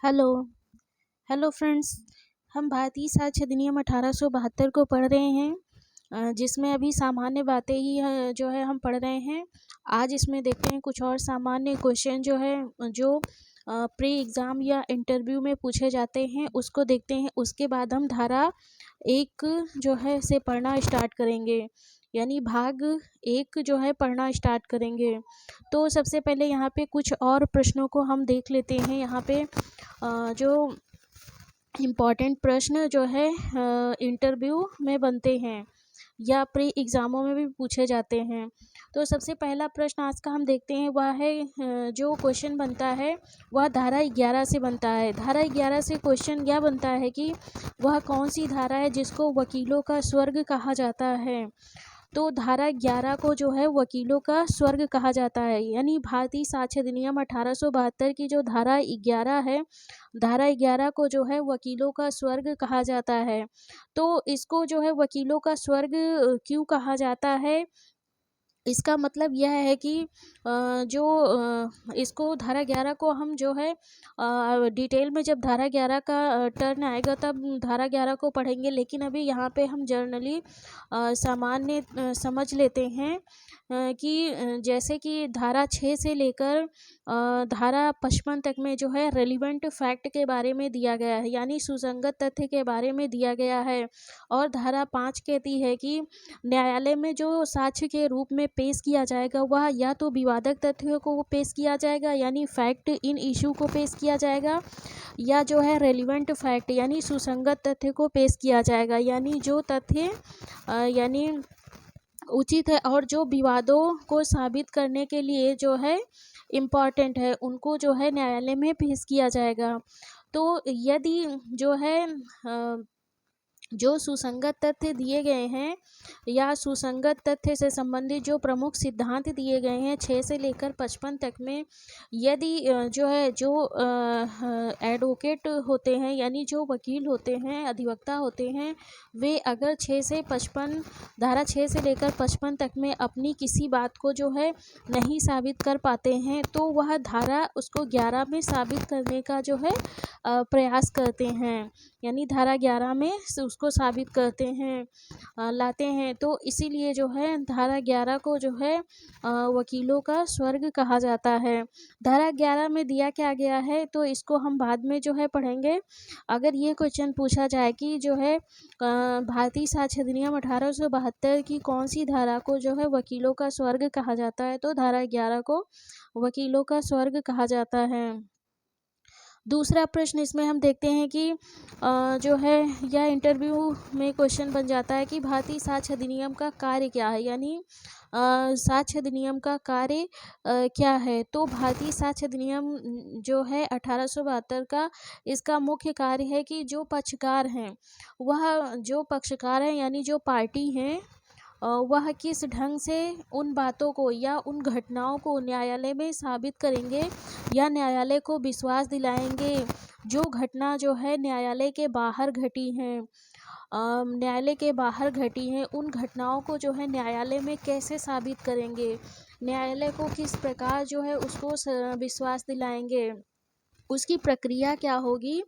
Hello hello friends. हम भारतीय साक्ष्य अधिनियम 1872 को पढ़ रहे हैं, जिसमें अभी सामान्य बातें ही जो है हम पढ़ रहे हैं। आज इसमें देखते हैं कुछ और सामान्य क्वेश्चन जो प्री एग्ज़ाम या इंटरव्यू में पूछे जाते हैं, उसको देखते हैं। उसके बाद हम धारा 1 जो है से पढ़ना स्टार्ट करेंगे, यानी भाग 1 जो है पढ़ना स्टार्ट करेंगे। तो सबसे पहले यहाँ पे कुछ और प्रश्नों को हम देख लेते हैं। यहाँ पे जो इम्पॉर्टेंट प्रश्न जो है इंटरव्यू में बनते हैं या प्री एग्ज़ामों में भी पूछे जाते हैं। तो सबसे पहला प्रश्न आज का हम देखते हैं, वह है जो क्वेश्चन बनता है वह धारा 11 से बनता है। धारा 11 से क्वेश्चन यह बनता है कि वह कौन सी धारा है जिसको वकीलों का स्वर्ग कहा जाता है। तो धारा 11 को जो है वकीलों का स्वर्ग कहा जाता है, यानी भारतीय साक्ष्य अधिनियम 1872 की जो धारा 11 है, धारा 11 को जो है वकीलों का स्वर्ग कहा जाता है। तो इसको जो है वकीलों का स्वर्ग क्यों कहा जाता है, इसका मतलब यह है कि इसको धारा 11 को हम जो है डिटेल में जब धारा 11 का टर्न आएगा तब धारा 11 को पढ़ेंगे, लेकिन अभी यहाँ पे हम जर्नली सामान्य समझ लेते हैं कि जैसे कि धारा 6 से लेकर धारा 55 तक में जो है रेलिवेंट फैक्ट के बारे में दिया गया है, यानी सुसंगत तथ्य के बारे में दिया गया है। और धारा 5 कहती है कि न्यायालय में जो साक्ष्य के रूप में पेश किया जाएगा वह या तो विवादक तथ्यों को पेश किया जाएगा, यानी फैक्ट इन इशू को पेश किया जाएगा, या जो है रेलिवेंट फैक्ट यानी सुसंगत तथ्य को पेश किया जाएगा, यानी जो तथ्य यानी उचित है और जो विवादों को साबित करने के लिए जो है इम्पॉर्टेंट है, उनको जो है न्यायालय में पेश किया जाएगा। तो यदि जो है जो सुसंगत तथ्य दिए गए हैं या सुसंगत तथ्य से संबंधित जो प्रमुख सिद्धांत दिए गए हैं 6 से लेकर 55 तक में, यदि जो एडवोकेट होते हैं यानी जो वकील होते हैं, अधिवक्ता होते हैं, वे अगर 6 से 55 धारा 6 से लेकर 55 तक में अपनी किसी बात को जो है नहीं साबित कर पाते हैं, तो वह धारा उसको 11 में साबित करने का जो है प्रयास करते हैं, यानी धारा 11 में उसको साबित करते हैं, लाते हैं। तो इसीलिए जो है धारा 11 को जो है वकीलों का स्वर्ग कहा जाता है। धारा 11 में दिया क्या गया है तो इसको हम बाद में जो है पढ़ेंगे। अगर ये क्वेश्चन पूछा जाए कि जो है भारतीय साक्ष्य अधिनियम 1872 की कौन सी धारा को जो है वकीलों का स्वर्ग कहा जाता है, तो धारा 11 को वकीलों का स्वर्ग कहा जाता है। दूसरा प्रश्न इसमें हम देखते हैं कि जो है यह इंटरव्यू में क्वेश्चन बन जाता है कि भारतीय साक्ष्य अधिनियम का कार्य क्या है, यानी साक्ष्य अधिनियम का कार्य क्या है। तो भारतीय साक्ष्य अधिनियम जो है 1872 का, इसका मुख्य कार्य है कि जो पक्षकार हैं यानी जो पार्टी हैं, वह किस ढंग से उन बातों को या उन घटनाओं को न्यायालय में साबित करेंगे या न्यायालय को विश्वास दिलाएंगे जो घटना जो है न्यायालय के बाहर घटी हैं। उन घटनाओं को जो है न्यायालय में कैसे साबित करेंगे, न्यायालय को किस प्रकार जो है उसको विश्वास दिलाएंगे, उसकी प्रक्रिया क्या होगी,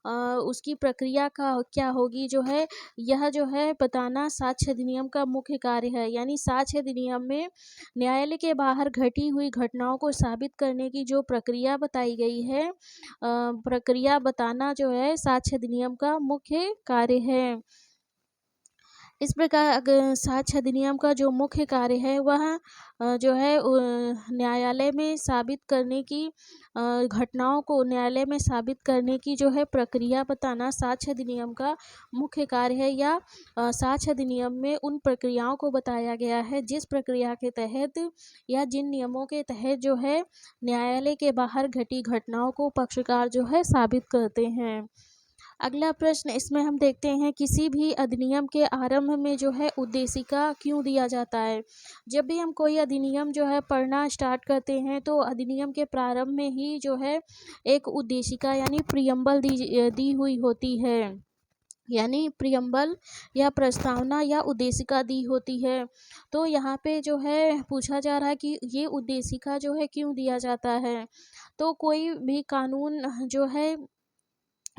क्या होगी जो है यह जो है बताना साक्ष्य अधिनियम का मुख्य कार्य है। यानी साक्ष्य अधिनियम में न्यायालय के बाहर घटी हुई घटनाओं को साबित करने की जो प्रक्रिया बताई गई है, प्रक्रिया बताना जो है साक्ष्य अधिनियम का मुख्य कार्य है। इस प्रकार अगर साक्ष्य अधिनियम का जो मुख्य कार्य है वह जो है न्यायालय में साबित करने की घटनाओं को न्यायालय में साबित करने की जो है प्रक्रिया बताना साक्ष्य अधिनियम का मुख्य कार्य है, या साक्ष्य अधिनियम में उन प्रक्रियाओं को बताया गया है जिस प्रक्रिया के तहत या जिन नियमों के तहत जो है न्यायालय के बाहर घटी घटनाओं को पक्षकार जो है साबित करते हैं। अगला प्रश्न इसमें हम देखते हैं, किसी भी अधिनियम के आरंभ में जो है उद्देशिका क्यों दिया जाता है। जब भी हम कोई अधिनियम जो है पढ़ना स्टार्ट करते हैं तो अधिनियम के प्रारंभ में ही जो है एक उद्देशिका यानी प्रियम्बल दी हुई होती है, यानी प्रियम्बल या प्रस्तावना या उद्देशिका दी होती है। तो यहाँ पे जो है पूछा जा रहा है कि ये उद्देशिका जो है क्यों दिया जाता है। तो कोई भी कानून जो है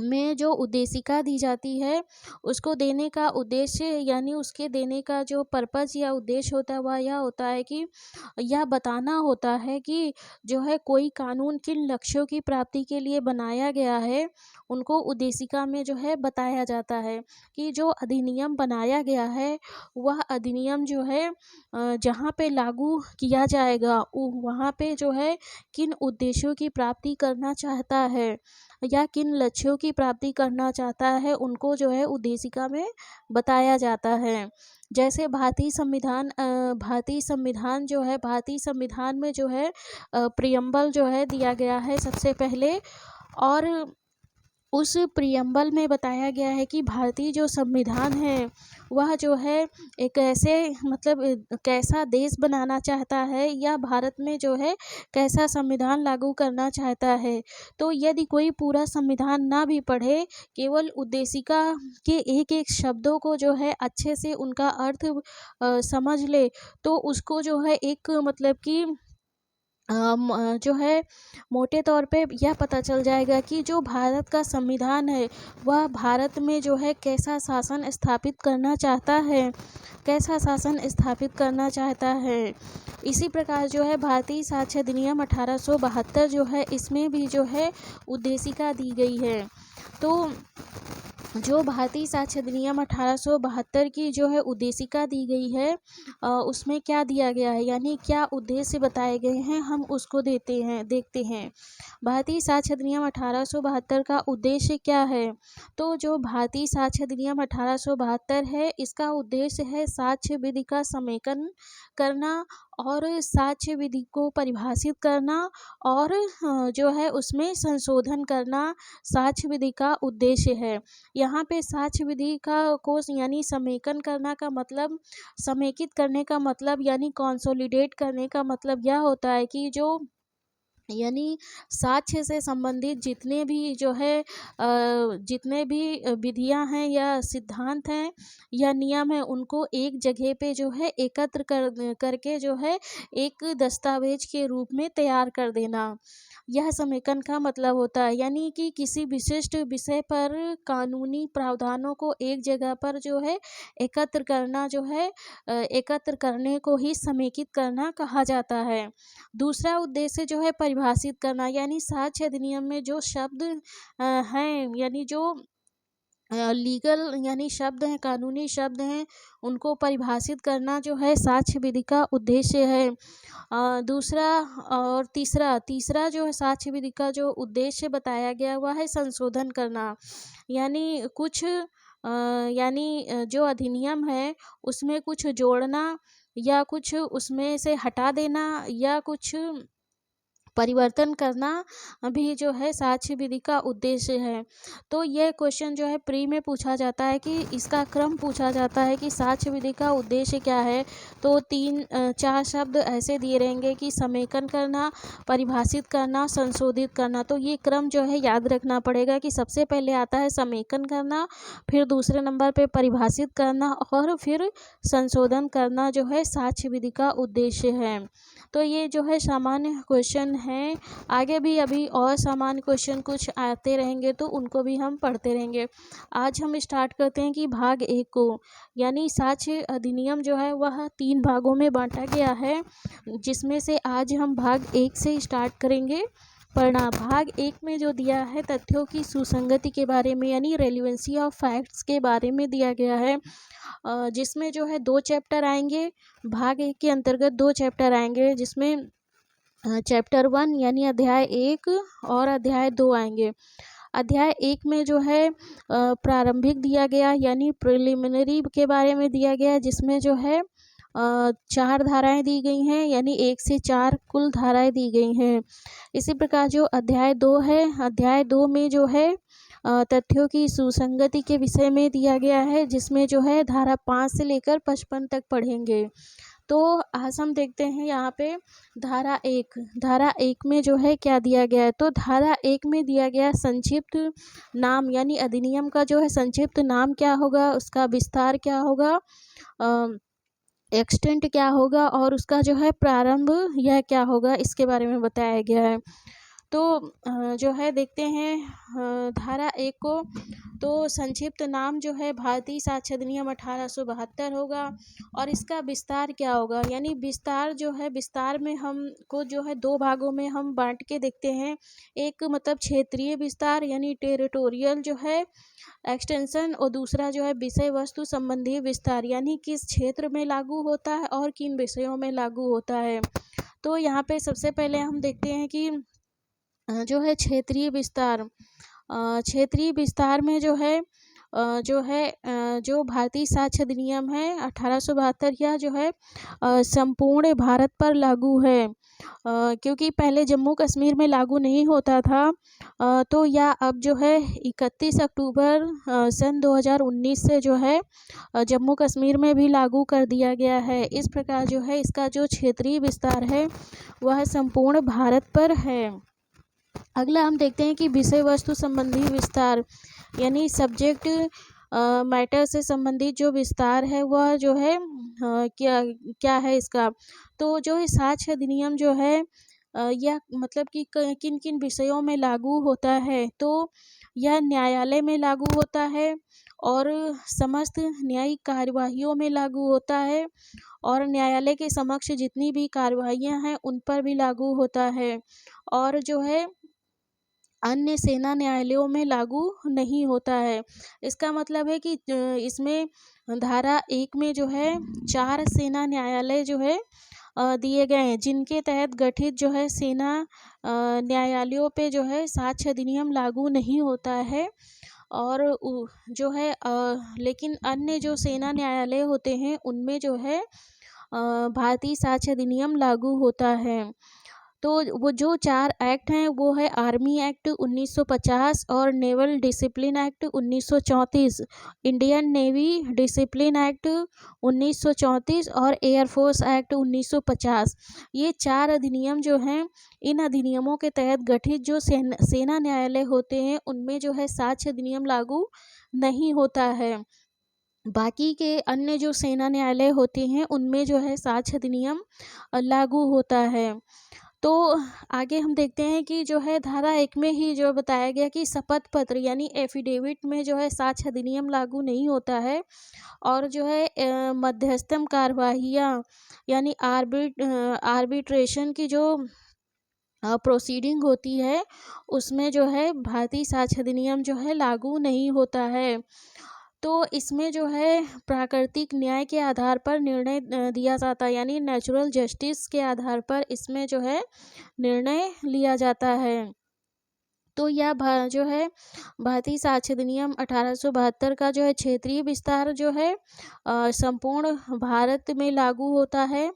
में जो उद्देशिका दी जाती है, उसको देने का उद्देश्य यानी उसके देने का जो पर्पज़ या उद्देश्य होता है वह यह होता है कि यह बताना होता है कि जो है कोई कानून किन लक्ष्यों की प्राप्ति के लिए बनाया गया है, उनको उद्देशिका में जो है बताया जाता है कि जो अधिनियम बनाया गया है, वह अधिनियम जो है जहाँ पे लागू किया जाएगा वहाँ पे जो है किन उद्देश्यों की प्राप्ति करना चाहता है या किन लक्ष्यों की प्राप्ति करना चाहता है, उनको जो है उद्देशिका में बताया जाता है। जैसे भारतीय संविधान में जो है प्रियम्बल जो है दिया गया है सबसे पहले, और उस प्रियम्बल में बताया गया है कि भारतीय जो संविधान है वह जो है एक ऐसे कैसा देश बनाना चाहता है या भारत में जो है कैसा संविधान लागू करना चाहता है। तो यदि कोई पूरा संविधान ना भी पढ़े, केवल उद्देशिका के एक एक शब्दों को जो है अच्छे से उनका अर्थ समझ ले, तो उसको जो है एक जो है मोटे तौर पे यह पता चल जाएगा कि जो भारत का संविधान है वह भारत में जो है कैसा शासन स्थापित करना चाहता है। इसी प्रकार जो है भारतीय साक्ष्य अधिनियम 1872 जो है, इसमें भी जो है उद्देशिका दी गई है। तो जो भारतीय साक्ष्य अधिनियम 1872 की जो है उद्देशिका दी गई है, उसमें क्या दिया गया है यानी क्या उद्देश्य बताए गए हैं, हम उसको देखते हैं। भारतीय साक्ष्य अधिनियम 1872 का उद्देश्य क्या है? तो जो भारतीय साक्ष्य अधिनियम 1872 है, इसका उद्देश्य है साक्ष्य विधि का समेकन करना और साक्ष्य विधि को परिभाषित करना और जो है उसमें संशोधन करना साक्ष्य विधि का उद्देश्य है। यहाँ पे साक्ष्य विधि को यानी समेकन करना का मतलब, समेकित करने का मतलब यानी कंसोलिडेट करने का मतलब यह होता है कि जो यानी साक्ष्य से संबंधित जितने भी विधियां हैं या सिद्धांत हैं या नियम हैं, उनको एक जगह पे जो है एकत्र करके जो है एक दस्तावेज के रूप में तैयार कर देना, यह समेकन का मतलब होता है। यानी कि किसी विशिष्ट विषय पर कानूनी प्रावधानों को एक जगह पर जो है एकत्र करना जो है एकत्र करने को ही समेकित करना कहा जाता है। दूसरा उद्देश्य जो है परिभाषित करना, यानी साक्ष्य अधिनियम में जो शब्द हैं यानी जो लीगल यानी शब्द हैं, कानूनी शब्द हैं, उनको परिभाषित करना जो है साक्ष्य विधि का उद्देश्य है। दूसरा और तीसरा जो है साक्ष्य विधि का जो उद्देश्य बताया गया हुआ है संशोधन करना, यानी जो अधिनियम है उसमें कुछ जोड़ना या कुछ उसमें से हटा देना या कुछ परिवर्तन करना भी जो है साक्ष्य विधि का उद्देश्य है। तो यह क्वेश्चन जो है प्री में पूछा जाता है कि इसका क्रम पूछा जाता है कि साक्ष्य विधि का उद्देश्य क्या है। तो 4 शब्द ऐसे दिए रहेंगे कि समेकन करना, परिभाषित करना, संशोधित करना। तो ये क्रम जो है याद रखना पड़ेगा कि सबसे पहले आता है समेकन करना, फिर दूसरे नंबर पे परिभाषित करना और फिर संशोधन करना जो है साक्ष्य विधि का उद्देश्य है। तो ये जो है सामान्य क्वेश्चन हैं। आगे भी अभी और सामान्य क्वेश्चन कुछ आते रहेंगे तो उनको भी हम पढ़ते रहेंगे। आज हम स्टार्ट करते हैं कि भाग 1 को, यानी साक्ष्य अधिनियम जो है वह 3 भागों में बांटा गया है, जिसमें से आज हम भाग 1 से स्टार्ट करेंगे पढ़ना। भाग 1 में जो दिया है तथ्यों की सुसंगति के बारे में यानी रेलिवेंसी ऑफ फैक्ट्स के बारे में दिया गया है, जिसमें जो है 2 चैप्टर आएंगे। भाग 1 के अंतर्गत 2 चैप्टर आएंगे, जिसमें चैप्टर 1 यानी अध्याय 1 और अध्याय 2 आएंगे। अध्याय 1 में जो है प्रारंभिक दिया गया यानी प्रिलिमिनरी के बारे में दिया गया, जिसमें जो है 4 धाराएं दी गई हैं, यानी 1 से 4 कुल धाराएं दी गई हैं। इसी प्रकार जो अध्याय 2 है, अध्याय 2 में जो है तथ्यों की सुसंगति के विषय में दिया गया है, जिसमें जो है धारा 5 से लेकर 55 तक पढ़ेंगे। तो आज हम देखते हैं यहाँ पे धारा 1 में जो है क्या दिया गया है। तो धारा 1 में दिया गया संक्षिप्त नाम, यानी अधिनियम का जो है संक्षिप्त नाम क्या होगा, उसका विस्तार क्या होगा, एक्सटेंट क्या होगा और उसका जो है प्रारंभ यह क्या होगा, इसके बारे में बताया गया है। तो जो है देखते हैं धारा 1 को, तो संक्षिप्त नाम जो है भारतीय साक्ष्य अधिनियम 1872 होगा। और इसका विस्तार क्या होगा, यानी विस्तार जो है, विस्तार में हमको जो है 2 भागों में हम बांट के देखते हैं। एक मतलब क्षेत्रीय विस्तार यानी टेरिटोरियल जो है एक्सटेंशन, और दूसरा जो है विषय वस्तु संबंधी विस्तार, यानी किस क्षेत्र में लागू होता है और किन विषयों में लागू होता है। तो यहाँ पे सबसे पहले हम देखते हैं कि जो है क्षेत्रीय विस्तार। क्षेत्रीय विस्तार में जो भारतीय साक्ष्य अधिनियम है 1872, यह जो है संपूर्ण भारत पर लागू है। क्योंकि पहले जम्मू कश्मीर में लागू नहीं होता था, तो यह अब जो है 31 अक्टूबर सन 2019 से जो है जम्मू कश्मीर में भी लागू कर दिया गया है। इस प्रकार जो है इसका जो क्षेत्रीय विस्तार है वह संपूर्ण भारत पर है। अगला हम देखते हैं कि विषय वस्तु संबंधी विस्तार, यानी सब्जेक्ट मैटर से संबंधित जो विस्तार है वह जो है क्या क्या है इसका। तो जो है साक्ष्य अधिनियम जो है यह मतलब कि किन किन विषयों में लागू होता है, तो यह न्यायालय में लागू होता है और समस्त न्यायिक कार्यवाहियों में लागू होता है, और न्यायालय के समक्ष जितनी भी कार्यवाहियाँ हैं उन पर भी लागू होता है, और जो है अन्य सेना न्यायालयों में लागू नहीं होता है। इसका मतलब है कि इसमें धारा 1 में जो है 4 सेना न्यायालय जो है दिए गए हैं, जिनके तहत गठित जो है सेना न्यायालयों पे जो है साक्ष्य अधिनियम लागू नहीं होता है। और जो है लेकिन अन्य जो सेना न्यायालय होते हैं उनमें जो है भारतीय साक्ष्य अधिनियम लागू होता है। तो वो जो 4 एक्ट हैं वो है आर्मी एक्ट 1950 और naval discipline act 1934, Indian navy discipline act 1934 और एयरफोर्स एक्ट 1950। ये 4 अधिनियम जो हैं, इन अधिनियमों के तहत गठित जो सेना न्यायालय होते हैं उनमें जो है साक्ष्य अधिनियम लागू नहीं होता है। बाकी के अन्य जो सेना न्यायालय होते हैं उनमें जो है साक्ष्य अधिनियम लागू होता है। तो आगे हम देखते हैं कि जो है धारा 1 में ही जो बताया गया कि शपथ पत्र यानी एफिडेविट में जो है साक्ष्य अधिनियम लागू नहीं होता है, और जो है मध्यस्थम कार्यवाहियाँ यानी आर्बिट्रेशन की जो प्रोसीडिंग होती है उसमें जो है भारतीय साक्ष्य अधिनियम जो है लागू नहीं होता है। तो इसमें जो है प्राकृतिक न्याय के आधार पर निर्णय दिया जाता है, यानी नेचुरल जस्टिस के आधार पर इसमें जो है निर्णय लिया जाता है। तो यह जो है भारतीय साक्ष्य अधिनियम 1872 का जो है क्षेत्रीय विस्तार जो है संपूर्ण भारत में लागू होता है,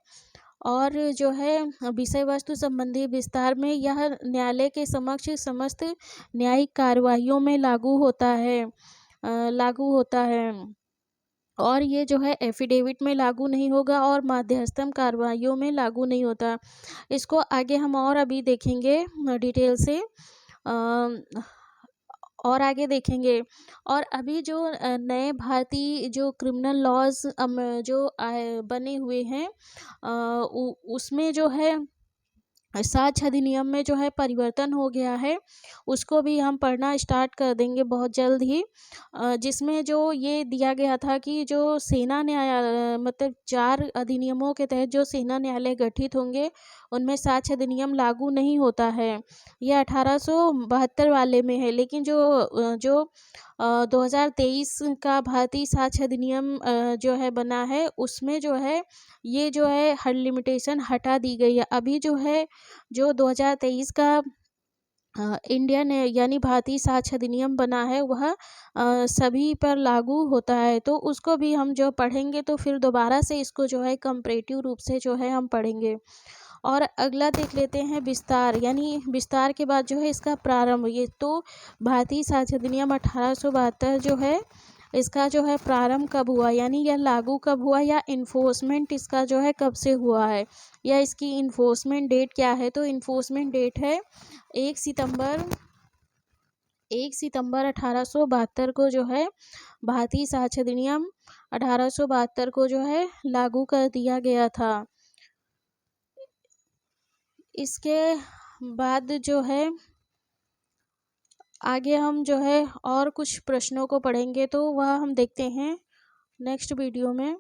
और जो है विषय वस्तु संबंधी विस्तार में यह न्यायालय के समक्ष समस्त न्यायिक कार्यवाहियों में लागू होता है। और ये जो है एफिडेविट में लागू नहीं होगा और मध्यस्थम कार्रवाइयों में लागू नहीं होता। इसको आगे हम और अभी देखेंगे डिटेल से और आगे देखेंगे। और अभी जो नए भारतीय जो क्रिमिनल लॉज जो बने हुए हैं उसमें जो है साक्ष्य अधिनियम में जो है परिवर्तन हो गया है, उसको भी हम पढ़ना स्टार्ट कर देंगे बहुत जल्द ही। जिसमें जो ये दिया गया था कि जो सेना न्यायालय मतलब 4 अधिनियमों के तहत जो सेना न्यायालय गठित होंगे उनमें साक्ष्य अधिनियम लागू नहीं होता है। यह 1872 वाले में है, लेकिन जो 2023 का भारतीय साक्ष्य अधिनियम जो है बना है उसमें जो है ये जो है हर लिमिटेशन हटा दी गई है। अभी जो है जो 2023 का इंडियन यानी भारतीय साक्ष्य अधिनियम बना है वह सभी पर लागू होता है। तो उसको भी हम जो पढ़ेंगे तो फिर दोबारा से इसको जो है कंपैरेटिव रूप से जो है हम पढ़ेंगे। और अगला देख लेते हैं विस्तार, यानी विस्तार के बाद जो है इसका प्रारंभ। ये तो भारतीय साक्ष्य अधिनियम 1872 जो है इसका जो है प्रारंभ कब हुआ, यानी यह लागू कब हुआ या इन्फोर्समेंट इसका जो है कब से हुआ है, या इसकी इन्फोर्समेंट डेट क्या है। तो इन्फोर्समेंट डेट है 1 सितंबर 1872 को जो है भारतीय साक्ष्य अधिनियम 1872 को जो है लागू कर दिया गया था। इसके बाद जो है आगे हम जो है और कुछ प्रश्नों को पढ़ेंगे, तो वह हम देखते हैं नेक्स्ट वीडियो में।